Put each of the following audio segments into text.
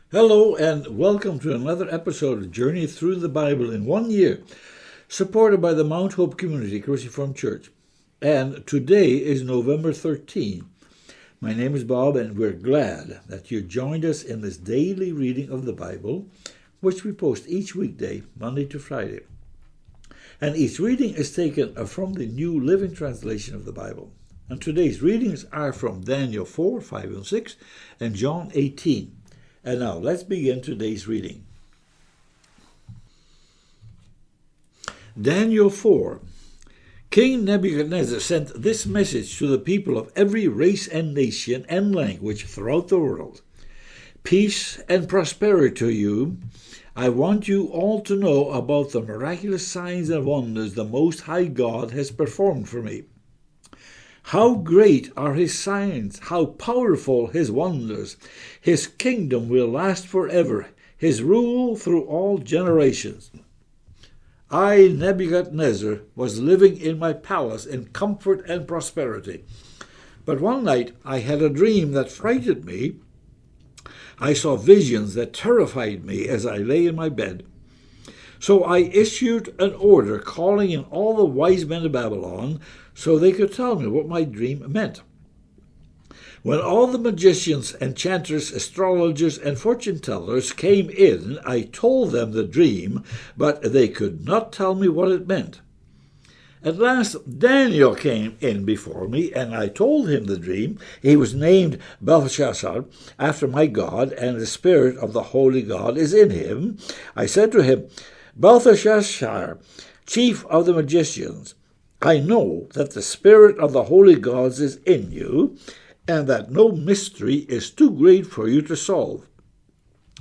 Hello and welcome to another episode of Journey Through the Bible in 1 year, supported by the Mount Hope Community Cruciform Church. And today is November 13. My name is Bob and we're glad that you joined us in this daily reading of the Bible, which we post each weekday, Monday to Friday. And each reading is taken from the New Living Translation of the Bible. And today's readings are from Daniel 4, 5 and 6 and John 18. And now, let's begin today's reading. Daniel 4. King Nebuchadnezzar sent this message to the people of every race and nation and language throughout the world. Peace and prosperity to you. I want you all to know about the miraculous signs and wonders the Most High God has performed for me. How great are his signs, how powerful his wonders. His kingdom will last forever, his rule through all generations. I, Nebuchadnezzar, was living in my palace in comfort and prosperity. But one night I had a dream that frightened me. I saw visions that terrified me as I lay in my bed. So I issued an order calling in all the wise men of Babylon so they could tell me what my dream meant. When all the magicians, enchanters, astrologers, and fortune-tellers came in, I told them the dream, but they could not tell me what it meant. At last Daniel came in before me, and I told him the dream. He was named Belteshazzar, after my God, and the spirit of the holy God is in him. I said to him, Belteshazzar, chief of the magicians, I know that the spirit of the holy gods is in you, and that no mystery is too great for you to solve.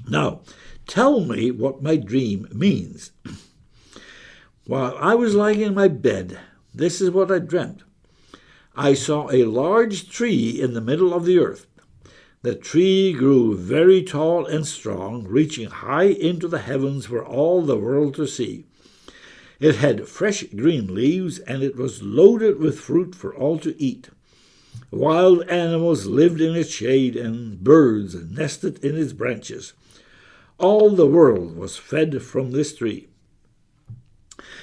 Now, tell me what my dream means. While I was lying in my bed, this is what I dreamt. I saw a large tree in the middle of the earth. The tree grew very tall and strong, reaching high into the heavens for all the world to see. It had fresh green leaves, and it was loaded with fruit for all to eat. Wild animals lived in its shade, and birds nested in its branches. All the world was fed from this tree.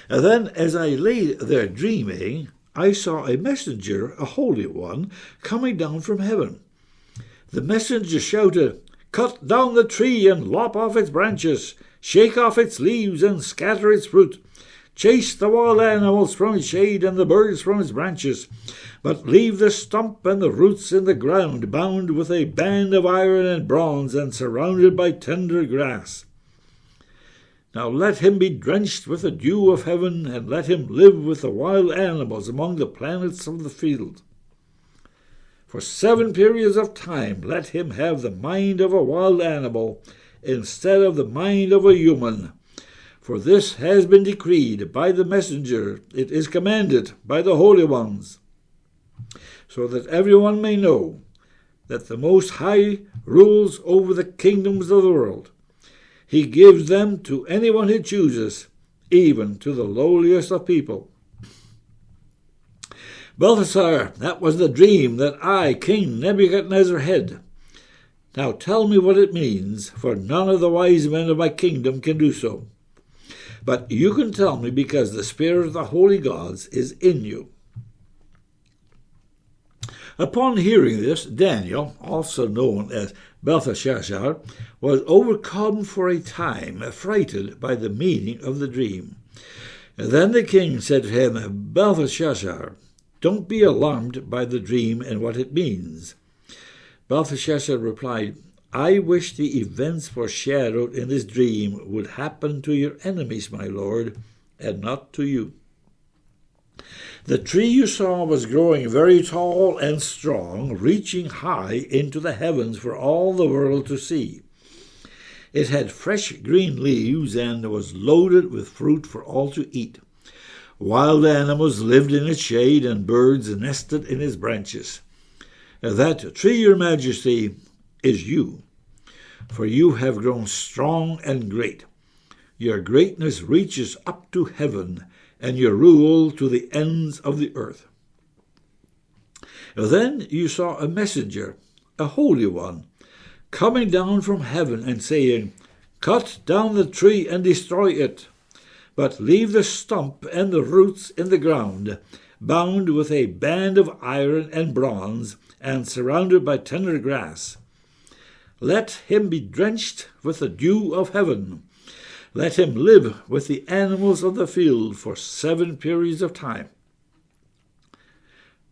And then, as I lay there dreaming, I saw a messenger, a holy one, coming down from heaven. The messenger shouted, Cut down the tree and lop off its branches, shake off its leaves and scatter its fruit. Chase the wild animals from its shade and the birds from its branches, but leave the stump and the roots in the ground, bound with a band of iron and bronze and surrounded by tender grass. Now let him be drenched with the dew of heaven, and let him live with the wild animals among the planets of the field. For 7 periods of time let him have the mind of a wild animal instead of the mind of a human. For this has been decreed by the messenger, it is commanded by the holy ones, so that everyone may know that the Most High rules over the kingdoms of the world. He gives them to anyone he chooses, even to the lowliest of people. Belteshazzar, that was the dream that I, King Nebuchadnezzar, had. Now tell me what it means, for none of the wise men of my kingdom can do so. But you can tell me because the spirit of the holy gods is in you. Upon hearing this, Daniel, also known as Belteshazzar, was overcome for a time, frightened by the meaning of the dream. And then the king said to him, Belteshazzar, don't be alarmed by the dream and what it means. Belteshazzar replied, I wish the events foreshadowed in this dream would happen to your enemies, my lord, and not to you. The tree you saw was growing very tall and strong, reaching high into the heavens for all the world to see. It had fresh green leaves and was loaded with fruit for all to eat. Wild animals lived in its shade, and birds nested in its branches. That tree, your majesty, is you, for you have grown strong and great. Your greatness reaches up to heaven, and your rule to the ends of the earth. Then you saw a messenger, a holy one, coming down from heaven and saying, "Cut down the tree and destroy it, but leave the stump and the roots in the ground, bound with a band of iron and bronze, and surrounded by tender grass. Let him be drenched with the dew of heaven. Let him live with the animals of the field for 7 periods of time."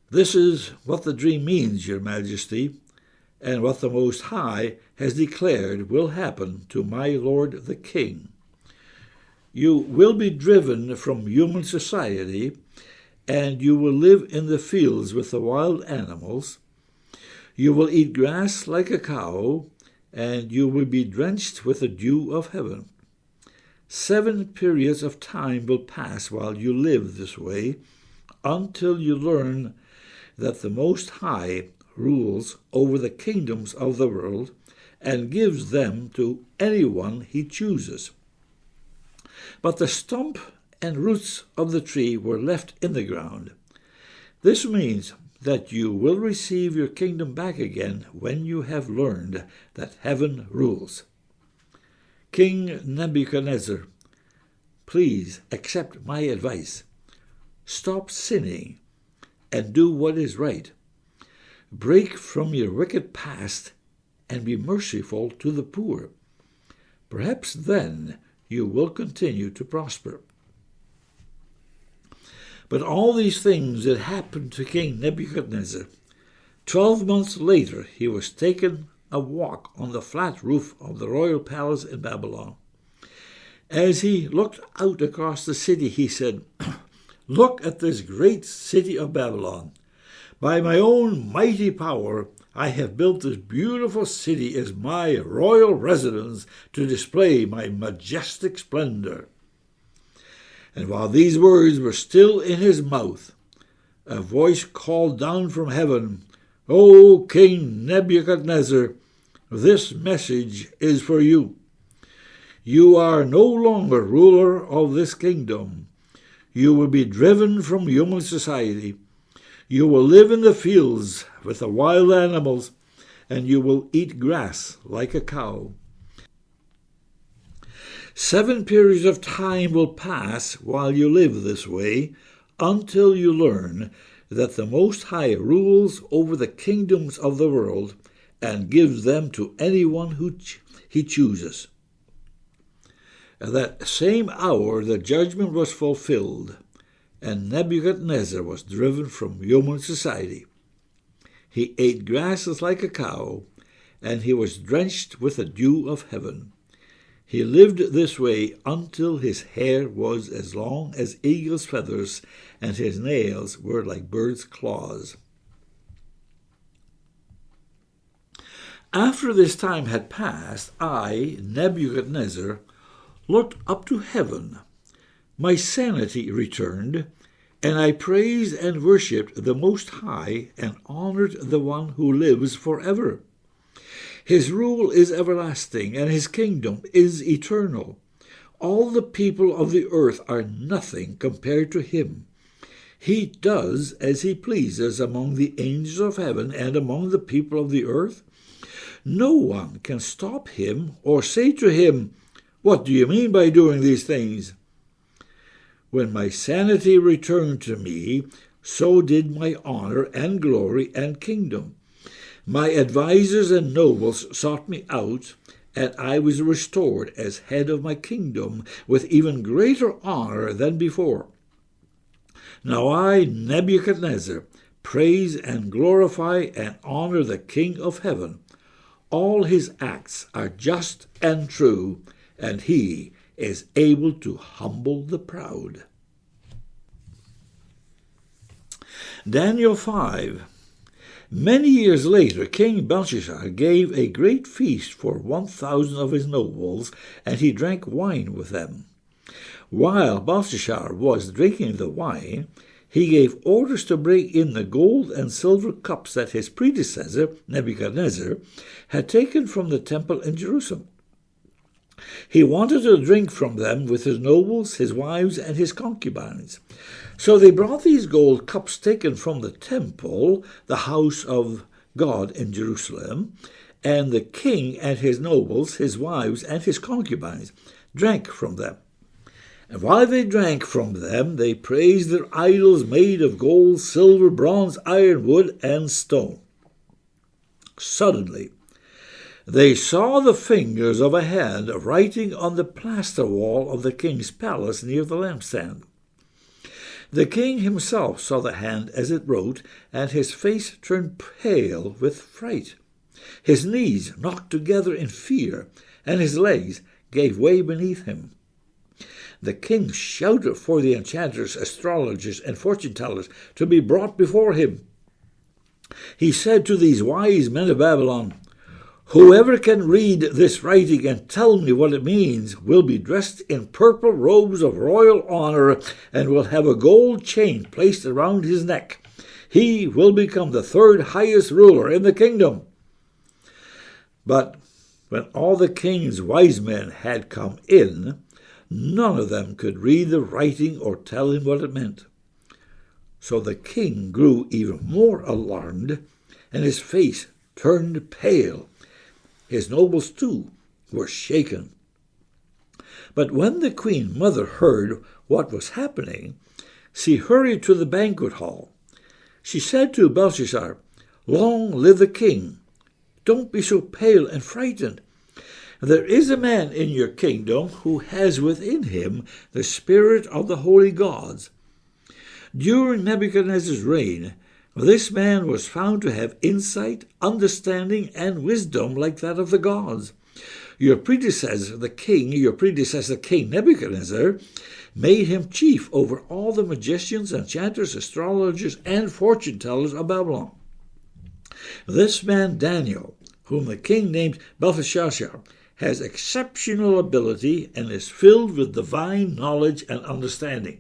This is what the dream means, Your Majesty, and what the Most High has declared will happen to my lord the king. You will be driven from human society, and you will live in the fields with the wild animals. You will eat grass like a cow, and you will be drenched with the dew of heaven. 7 periods of time will pass while you live this way, until you learn that the Most High rules over the kingdoms of the world and gives them to anyone he chooses. But the stump and roots of the tree were left in the ground. This means that you will receive your kingdom back again when you have learned that heaven rules. King Nebuchadnezzar, please accept my advice. Stop sinning and do what is right. Break from your wicked past and be merciful to the poor. Perhaps then you will continue to prosper. But all these things that happened to King Nebuchadnezzar. 12 months later, he was taken a walk on the flat roof of the royal palace in Babylon. As he looked out across the city, he said, "Look at this great city of Babylon. By my own mighty power, I have built this beautiful city as my royal residence to display my majestic splendor." And while these words were still in his mouth, a voice called down from heaven, "O King Nebuchadnezzar, this message is for you. You are no longer ruler of this kingdom. You will be driven from human society. You will live in the fields with the wild animals, and you will eat grass like a cow. 7 periods of time will pass while you live this way, until you learn that the Most High rules over the kingdoms of the world and gives them to anyone who he chooses. At that same hour the judgment was fulfilled, and Nebuchadnezzar was driven from human society. He ate grasses like a cow, and he was drenched with the dew of heaven. He lived this way until his hair was as long as eagle's feathers, and his nails were like birds' claws. After this time had passed, I, Nebuchadnezzar, looked up to heaven. My sanity returned, and I praised and worshipped the Most High and honored the one who lives forever. His rule is everlasting, and his kingdom is eternal. All the people of the earth are nothing compared to him. He does as he pleases among the angels of heaven and among the people of the earth. No one can stop him or say to him, "What do you mean by doing these things?" When my sanity returned to me, so did my honor and glory and kingdom. My advisers and nobles sought me out, and I was restored as head of my kingdom with even greater honor than before. Now I, Nebuchadnezzar, praise and glorify and honor the King of heaven. All his acts are just and true, and he is able to humble the proud. Daniel 5. Many years later, King Belshazzar gave a great feast for 1,000 of his nobles, and he drank wine with them. While Belshazzar was drinking the wine, he gave orders to bring in the gold and silver cups that his predecessor, Nebuchadnezzar, had taken from the temple in Jerusalem. He wanted to drink from them with his nobles, his wives, and his concubines. So they brought these gold cups taken from the temple, the house of God in Jerusalem, And the king and his nobles, his wives, and his concubines drank from them. And while they drank from them, they praised their idols made of gold, silver, bronze, iron, wood, and stone. Suddenly, they saw the fingers of a hand writing on the plaster wall of the king's palace near the lampstand. The king himself saw the hand as it wrote, and his face turned pale with fright. His knees knocked together in fear, and his legs gave way beneath him. The king shouted for the enchanters, astrologers, and fortune-tellers to be brought before him. He said to these wise men of Babylon, "Whoever can read this writing and tell me what it means will be dressed in purple robes of royal honor and will have a gold chain placed around his neck. He will become the third highest ruler in the kingdom." But when all the king's wise men had come in, none of them could read the writing or tell him what it meant. So the king grew even more alarmed, and his face turned pale. His nobles, too, were shaken. But when the queen mother heard what was happening, she hurried to the banquet hall. She said to Belshazzar, "Long live the king! Don't be so pale and frightened. There is a man in your kingdom who has within him the spirit of the holy gods. During Nebuchadnezzar's reign, this man was found to have insight, understanding, and wisdom like that of the gods. Your predecessor, King Nebuchadnezzar, made him chief over all the magicians, enchanters, astrologers, and fortune-tellers of Babylon. This man Daniel, whom the king named Belteshazzar, has exceptional ability and is filled with divine knowledge and understanding.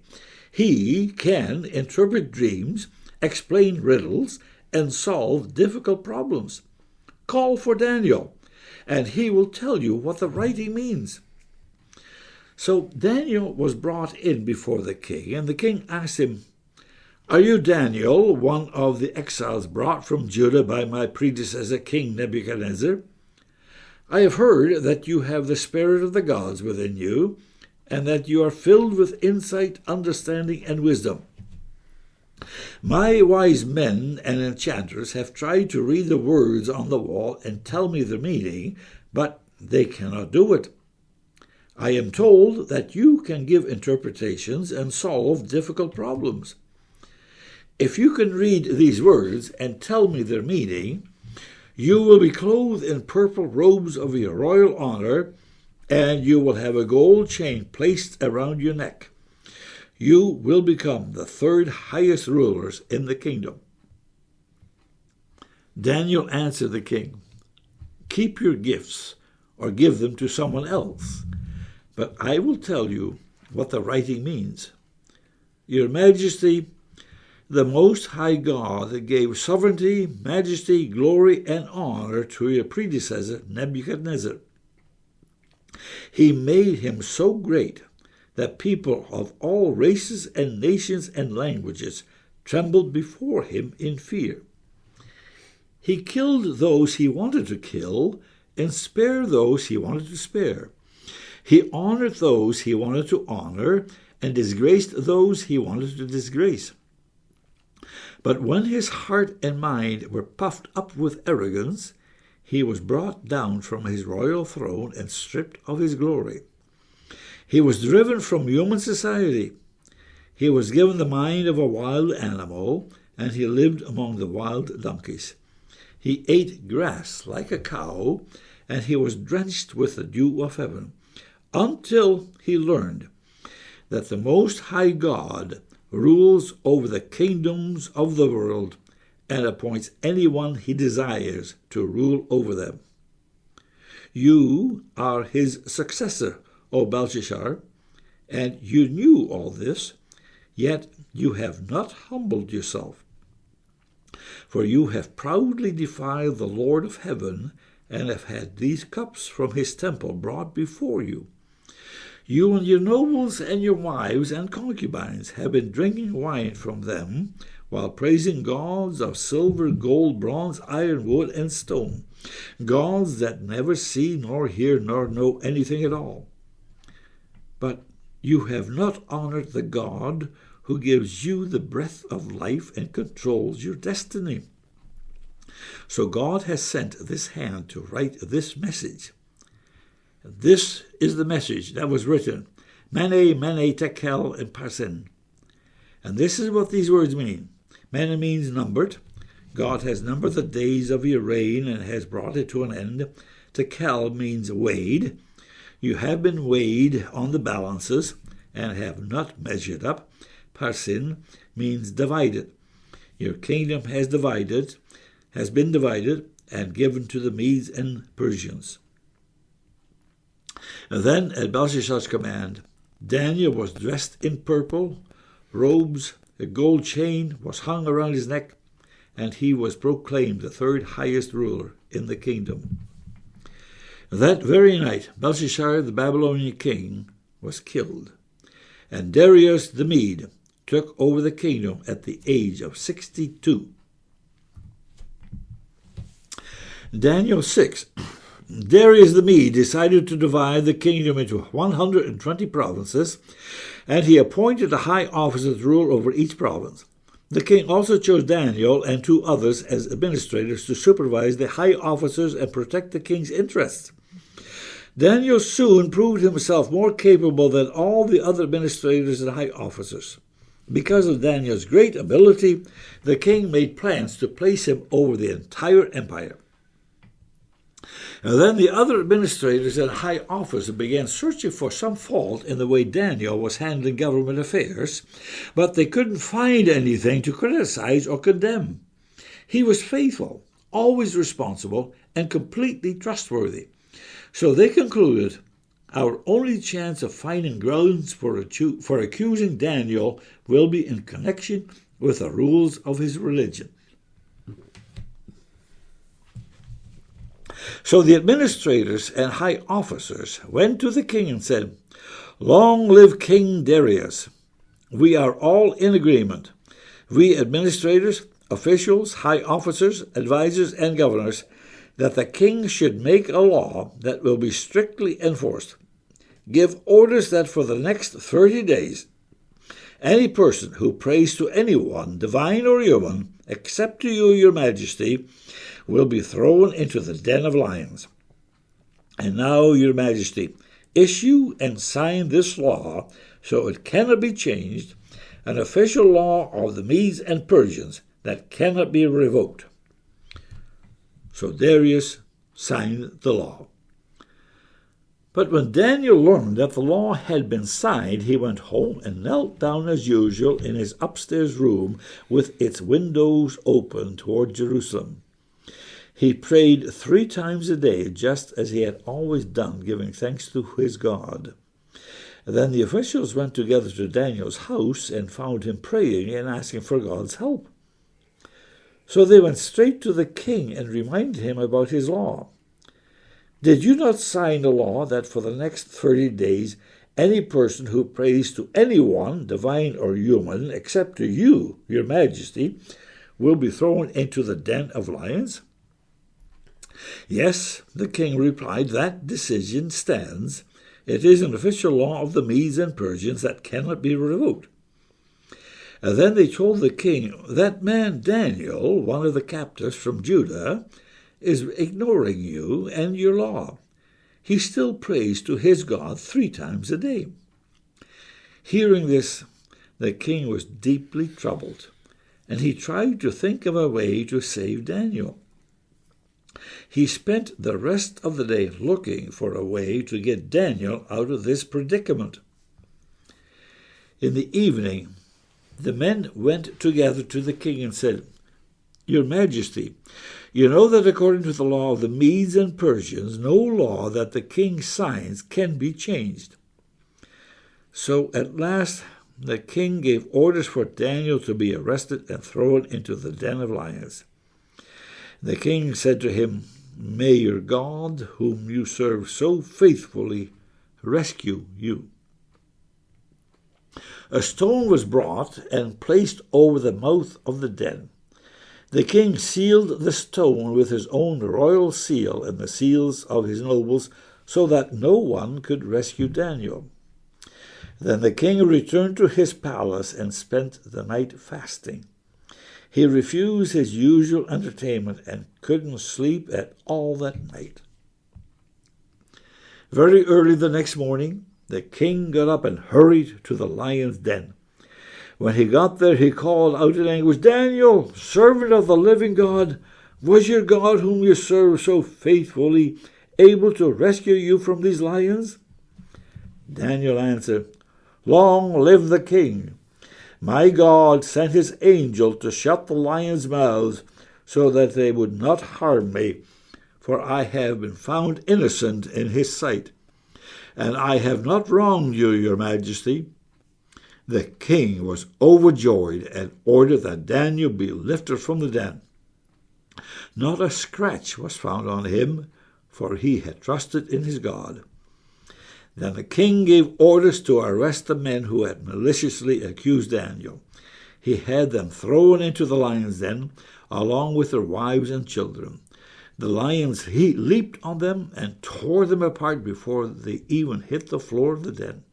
He can interpret dreams, explain riddles, and solve difficult problems. Call for Daniel, and he will tell you what the writing means." So Daniel was brought in before the king, and the king asked him, "Are you Daniel, one of the exiles brought from Judah by my predecessor King Nebuchadnezzar? I have heard that you have the spirit of the gods within you, and that you are filled with insight, understanding, and wisdom. My wise men and enchanters have tried to read the words on the wall and tell me the meaning, but they cannot do it. I am told that you can give interpretations and solve difficult problems. If you can read these words and tell me their meaning, you will be clothed in purple robes of your royal honor, and you will have a gold chain placed around your neck. You will become the third highest rulers in the kingdom." Daniel answered the king, "Keep your gifts or give them to someone else, but I will tell you what the writing means. Your Majesty, the Most High God gave sovereignty, majesty, glory, and honor to your predecessor Nebuchadnezzar. He made him so great that people of all races and nations and languages trembled before him in fear. He killed those he wanted to kill and spared those he wanted to spare. He honored those he wanted to honor and disgraced those he wanted to disgrace. But when his heart and mind were puffed up with arrogance, he was brought down from his royal throne and stripped of his glory. He was driven from human society. He was given the mind of a wild animal, and he lived among the wild donkeys. He ate grass like a cow, and he was drenched with the dew of heaven, until he learned that the Most High God rules over the kingdoms of the world and appoints anyone he desires to rule over them. You are his successor, O Belshazzar, and you knew all this, yet you have not humbled yourself. For you have proudly defiled the Lord of heaven and have had these cups from his temple brought before you. You and your nobles and your wives and concubines have been drinking wine from them while praising gods of silver, gold, bronze, iron, wood, and stone, gods that never see nor hear nor know anything at all. But you have not honored the God who gives you the breath of life and controls your destiny. So God has sent this hand to write this message. This is the message that was written, Mene, Mene, Tekel, and Parsin. And this is what these words mean. Mene means numbered. God has numbered the days of your reign and has brought it to an end. Tekel means weighed. You have been weighed on the balances and have not measured up. Parsin means divided. Your kingdom has been divided and given to the Medes and Persians. And then, at Belshazzar's command, Daniel was dressed in purple robes, a gold chain was hung around his neck, and he was proclaimed the third highest ruler in the kingdom. That very night, Belshazzar, the Babylonian king, was killed, and Darius the Mede took over the kingdom at the age of 62. Daniel 6. Darius the Mede decided to divide the kingdom into 120 provinces, and he appointed a high officer to rule over each province. The king also chose Daniel and 2 others as administrators to supervise the high officers and protect the king's interests. Daniel soon proved himself more capable than all the other administrators and high officers. Because of Daniel's great ability, the king made plans to place him over the entire empire. And then the other administrators and high officers began searching for some fault in the way Daniel was handling government affairs, but they couldn't find anything to criticize or condemn. He was faithful, always responsible, and completely trustworthy. So they concluded, our only chance of finding grounds for accusing Daniel will be in connection with the rules of his religion. So the administrators and high officers went to the king and said, Long live King Darius! We are all in agreement. We administrators, officials, high officers, advisors, and governors, that the king should make a law that will be strictly enforced. Give orders that for the next 30 days, any person who prays to anyone, divine or human, except to you, your majesty, will be thrown into the den of lions. And now, your majesty, issue and sign this law so it cannot be changed, an official law of the Medes and Persians that cannot be revoked. So Darius signed the law. But when Daniel learned that the law had been signed, he went home and knelt down as usual in his upstairs room with its windows open toward Jerusalem. He prayed 3 times a day, just as he had always done, giving thanks to his God. Then the officials went together to Daniel's house and found him praying and asking for God's help. So they went straight to the king and reminded him about his law. Did you not sign a law that for the next 30 days any person who prays to anyone, divine or human, except to you, your majesty, will be thrown into the den of lions? Yes, the king replied, that decision stands. It is an official law of the Medes and Persians that cannot be revoked. And then they told the king, that man Daniel, one of the captives from Judah, is ignoring you and your law. He still prays to his God 3 times a day. Hearing this, the king was deeply troubled, and he tried to think of a way to save Daniel. He spent the rest of the day looking for a way to get Daniel out of this predicament. In the evening, the men went together to the king and said, Your Majesty, you know that according to the law of the Medes and Persians, no law that the king signs can be changed. So at last the king gave orders for Daniel to be arrested and thrown into the den of lions. The king said to him, May your God, whom you serve so faithfully, rescue you. A stone was brought and placed over the mouth of the den. The king sealed the stone with his own royal seal and the seals of his nobles, so that no one could rescue Daniel. Then the king returned to his palace and spent the night fasting. He refused his usual entertainment and couldn't sleep at all that night. Very early the next morning, the king got up and hurried to the lion's den. When he got there, he called out in anguish, "Daniel, servant of the living God, was your God whom you serve so faithfully able to rescue you from these lions?" Daniel answered, "Long live the king! My God sent his angel to shut the lions' mouths so that they would not harm me, for I have been found innocent in his sight, and I have not wronged you, your majesty." The king was overjoyed and ordered that Daniel be lifted from the den. Not a scratch was found on him, for he had trusted in his God. Then the king gave orders to arrest the men who had maliciously accused Daniel. He had them thrown into the lion's den, along with their wives and children. The lions leaped on them and tore them apart before they even hit the floor of the den.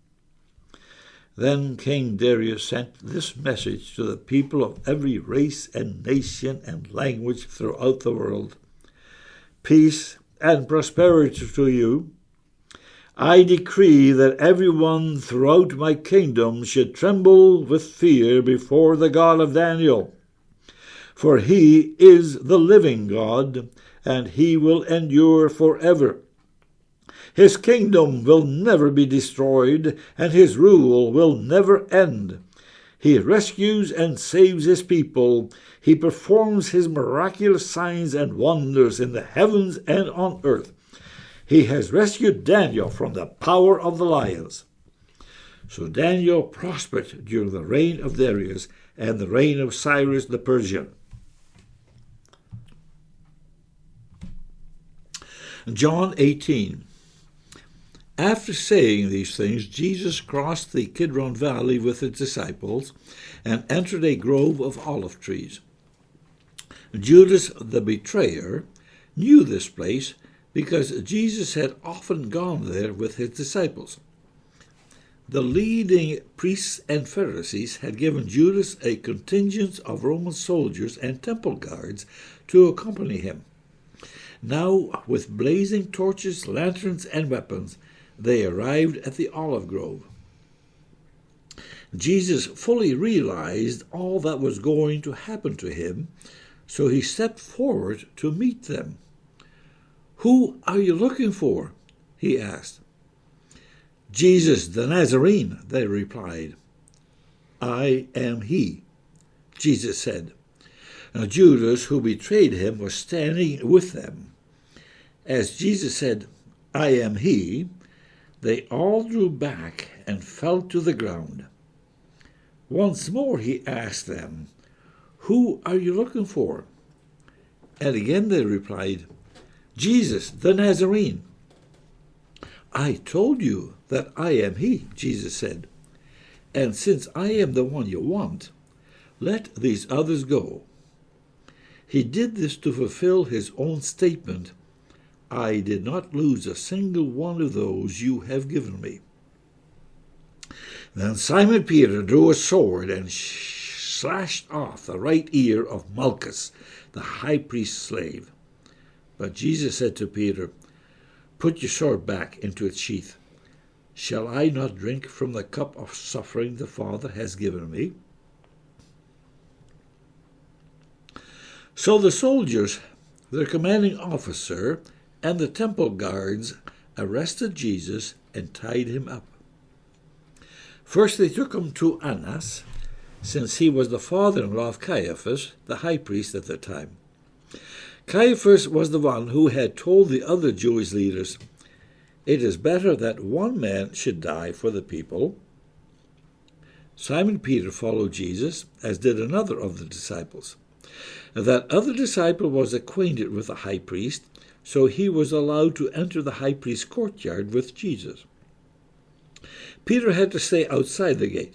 Then King Darius sent this message to the people of every race and nation and language throughout the world: "Peace and prosperity to you. I decree that everyone throughout my kingdom should tremble with fear before the God of Daniel. For he is the living God, and he will endure forever. His kingdom will never be destroyed, and his rule will never end. He rescues and saves his people. He performs his miraculous signs and wonders in the heavens and on earth. He has rescued Daniel from the power of the lions." So Daniel prospered during the reign of Darius and the reign of Cyrus the Persian. John 18. After saying these things, Jesus crossed the Kidron Valley with his disciples and entered a grove of olive trees. Judas the betrayer knew this place because Jesus had often gone there with his disciples. The leading priests and Pharisees had given Judas a contingent of Roman soldiers and temple guards to accompany him. Now, with blazing torches, lanterns, and weapons, they arrived at the olive grove. Jesus fully realized all that was going to happen to him, so he stepped forward to meet them. "Who are you looking for?" he asked. "Jesus the Nazarene," they replied. "I am he," Jesus said. Now Judas, who betrayed him, was standing with them. As Jesus said, "I am he," they all drew back and fell to the ground. Once more he asked them, "Who are you looking for?" And again they replied, "Jesus the Nazarene." "I told you that I am he," Jesus said. "And since I am the one you want, let these others go." He did this to fulfill his own statement, "I did not lose a single one of those you have given me." Then Simon Peter drew a sword and slashed off the right ear of Malchus, the high priest's slave. But Jesus said to Peter, "Put your sword back into its sheath. Shall I not drink from the cup of suffering the Father has given me?" So the soldiers, their commanding officer, and the temple guards arrested Jesus and tied him up. First they took him to Annas, since he was the father-in-law of Caiaphas, the high priest at the time. Caiaphas was the one who had told the other Jewish leaders, "It is better that one man should die for the people." Simon Peter followed Jesus, as did another of the disciples. That other disciple was acquainted with the high priest, so he was allowed to enter the high priest's courtyard with Jesus. Peter had to stay outside the gate.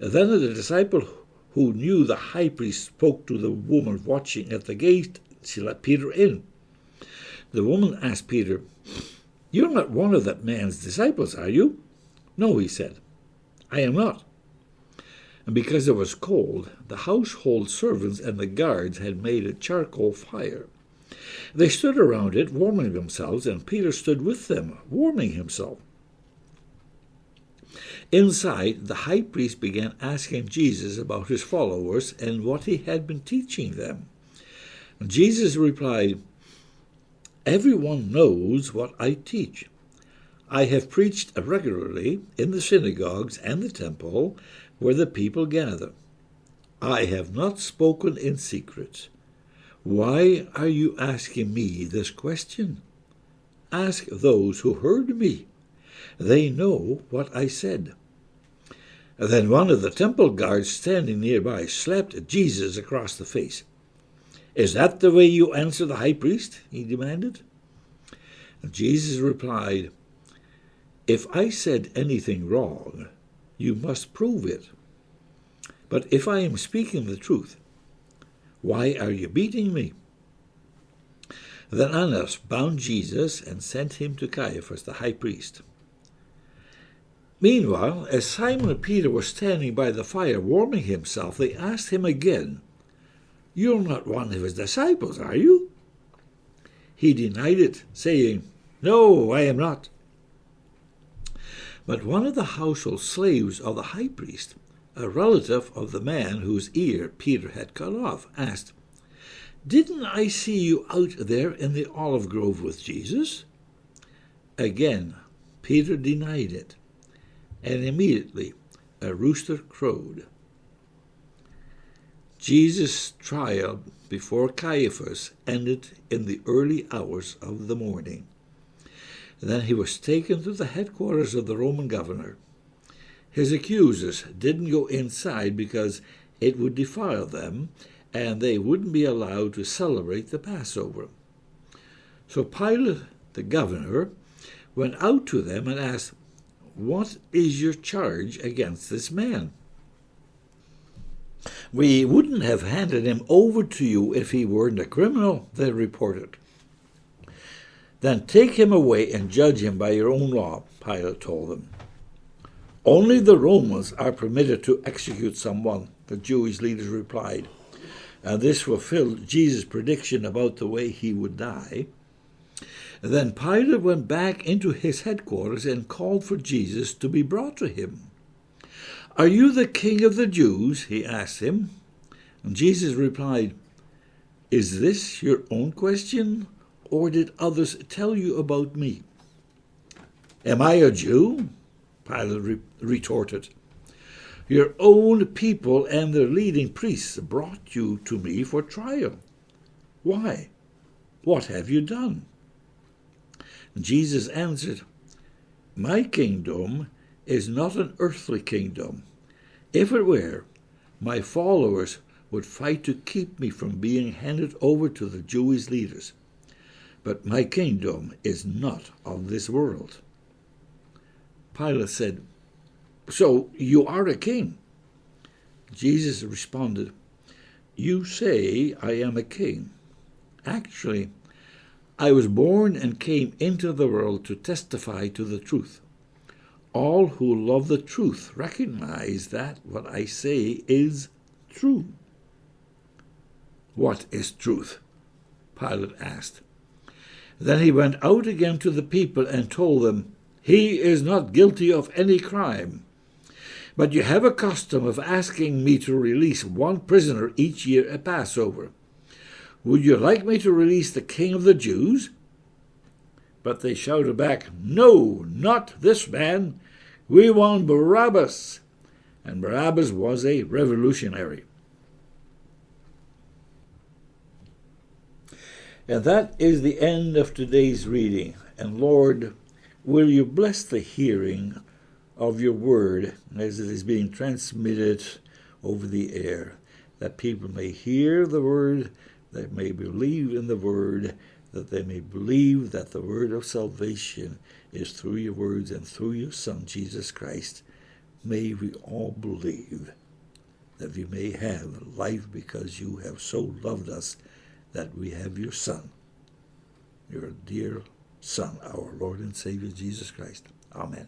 Then the disciple who knew the high priest spoke to the woman watching at the gate. She let Peter in. The woman asked Peter, "You're not one of that man's disciples, are you?" "No," he said, "I am not." And because it was cold, the household servants and the guards had made a charcoal fire. They stood around it, warming themselves, and Peter stood with them, warming himself. Inside, the high priest began asking Jesus about his followers and what he had been teaching them. Jesus replied, "Everyone knows what I teach. I have preached regularly in the synagogues and the temple where the people gather. I have not spoken in secret. Why are you asking me this question? Ask those who heard me. They know what I said." Then one of the temple guards standing nearby slapped Jesus across the face. "Is that the way you answer the high priest?" he demanded. And Jesus replied, "If I said anything wrong, you must prove it. But if I am speaking the truth, why are you beating me?" Then Annas bound Jesus and sent him to Caiaphas, the high priest. Meanwhile, as Simon Peter was standing by the fire warming himself, they asked him again, "You're not one of his disciples, are you?" He denied it, saying, "No, I am not." But one of the household slaves of the high priest, a relative of the man whose ear Peter had cut off, asked, "Didn't I see you out there in the olive grove with Jesus?" Again, Peter denied it, and immediately a rooster crowed. Jesus' trial before Caiaphas ended in the early hours of the morning. Then he was taken to the headquarters of the Roman governor. His accusers didn't go inside because it would defile them, and they wouldn't be allowed to celebrate the Passover. So Pilate, the governor, went out to them and asked, "What is your charge against this man?" "We wouldn't have handed him over to you if he weren't a criminal," they reported. "Then take him away and judge him by your own law," Pilate told them. "Only the Romans are permitted to execute someone," the Jewish leaders replied. And this fulfilled Jesus' prediction about the way he would die. Then Pilate went back into his headquarters and called for Jesus to be brought to him. "Are you the king of the Jews?" he asked him. And Jesus replied, "Is this your own question, or did others tell you about me?" "Am I a Jew?" Pilate retorted. "Your own people and their leading priests brought you to me for trial. Why? What have you done?" Jesus answered, "My kingdom is not an earthly kingdom. If it were, my followers would fight to keep me from being handed over to the Jewish leaders. But my kingdom is not of this world." Pilate said, "So you are a king?" Jesus responded, "You say I am a king. Actually, I was born and came into the world to testify to the truth. All who love the truth recognize that what I say is true." "What is truth?" Pilate asked. Then he went out again to the people and told them, "He is not guilty of any crime. But you have a custom of asking me to release one prisoner each year at Passover. Would you like me to release the king of the Jews?" But they shouted back, "No, not this man. We want Barabbas." And Barabbas was a revolutionary. And that is the end of today's reading. And Lord, will you bless the hearing of your word as it is being transmitted over the air, that people may hear the word, that may believe in the word, that they may believe that the word of salvation is through your words and through your Son, Jesus Christ. may we all believe that we may have life because you have so loved us that we have your Son, your dear Son, our Lord and Savior Jesus Christ. Amen.